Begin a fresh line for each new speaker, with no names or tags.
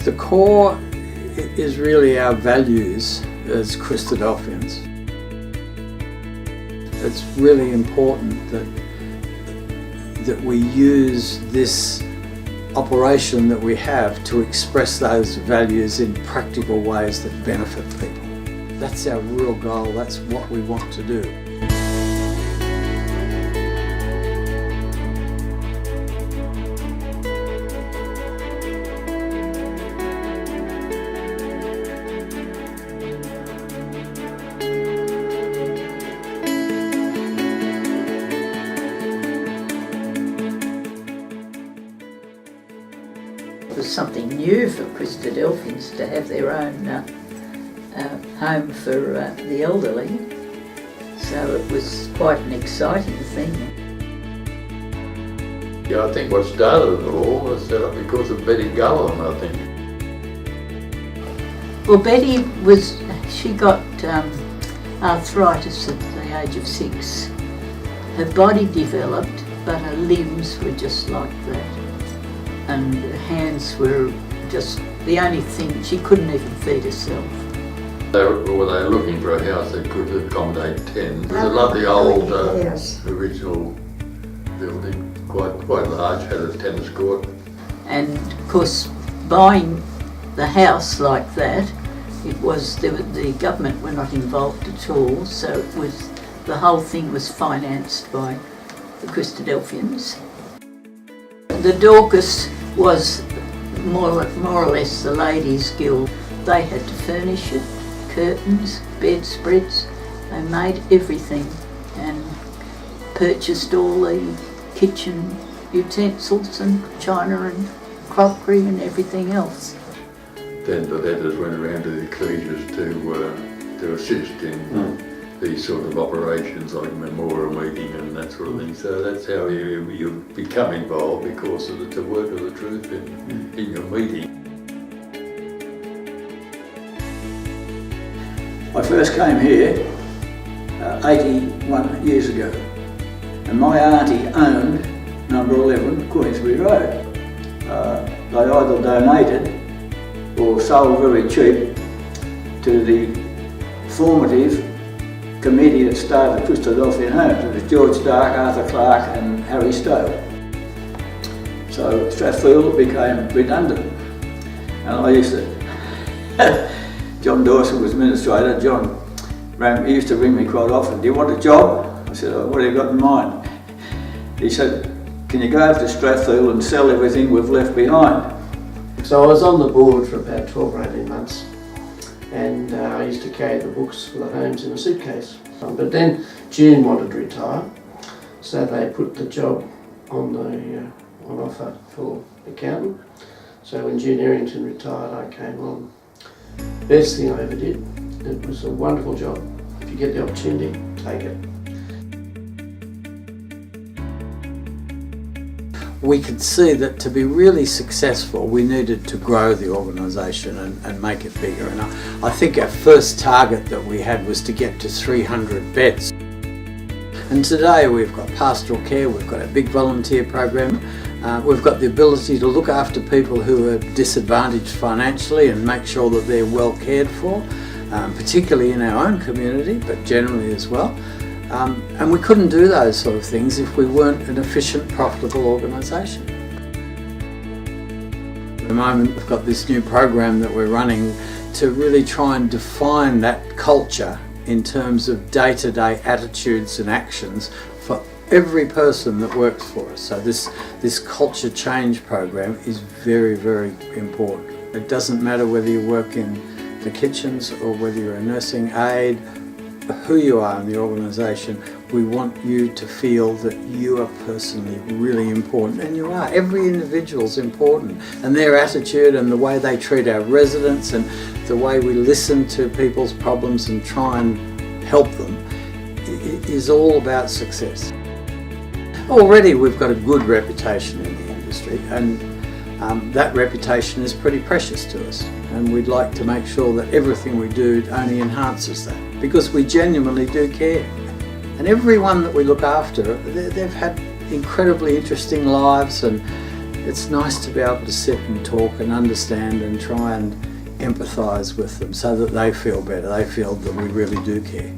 The core is really our values as Christadelphians. It's really important that we use this operation that we have to express those values in practical ways that benefit people. That's our real goal, that's what we want to do.
It was something new for Christadelphians to have their own home for the elderly, so it was quite an exciting thing.
Yeah, I think what started it all was set up because of Betty Gullen, I think.
Well, Betty she got arthritis at the age of 6. Her body developed, but her limbs were just like that. And her hands were just the only thing, she couldn't even feed herself.
They were looking for a house that could accommodate 10. It was a lovely old original building, quite large, had a tennis court.
And of course, buying the house like that, the government were not involved at all, so the whole thing was financed by the Christadelphians. The Dorcas was more or less the ladies' guild. They had to furnish it, curtains, bedspreads. They made everything and purchased all the kitchen utensils and china and crockery and everything else.
Then the letters went around to the ecclesias to assist in these sort of operations like memorial meeting and that sort of thing. So that's how you become involved, because it's a word of the truth in your meeting.
I first came here 81 years ago, and my auntie owned number 11 Queensbury Road. They either donated or sold very cheap to the formative committee that started Christadelphian Homes. It was George Dark, Arthur Clark and Harry Stowe. So Strathfield became redundant. And I used to, John Dawson was administrator, he used to ring me quite often, "Do you want a job?" I said, "Oh, what have you got in mind?" He said, "Can you go over to Strathfield and sell everything we've left behind?"
So I was on the board for about 12 or 18 months, and I used to carry the books for the homes in a suitcase. But then June wanted to retire, so they put the job on offer for accountant. So when June Errington retired, I came on. Best thing I ever did. It was a wonderful job. If you get the opportunity, take it.
We could see that to be really successful, we needed to grow the organisation and make it bigger. And I think our first target that we had was to get to 300 beds. And today we've got pastoral care, we've got a big volunteer program, we've got the ability to look after people who are disadvantaged financially and make sure that they're well cared for, particularly in our own community, but generally as well. And we couldn't do those sort of things if we weren't an efficient, profitable organisation. At the moment we've got this new program that we're running to really try and define that culture in terms of day-to-day attitudes and actions for every person that works for us. So this culture change program is very, very important. It doesn't matter whether you work in the kitchens or whether you're a nursing aide, who you are in the organisation, we want you to feel that you are personally really important, and you are. Every individual's important, and their attitude and the way they treat our residents and the way we listen to people's problems and try and help them is all about success. Already we've got a good reputation in the industry, and that reputation is pretty precious to us, and we'd like to make sure that everything we do only enhances that, because we genuinely do care. And everyone that we look after, they've had incredibly interesting lives, and it's nice to be able to sit and talk and understand and try and empathise with them so that they feel better, they feel that we really do care.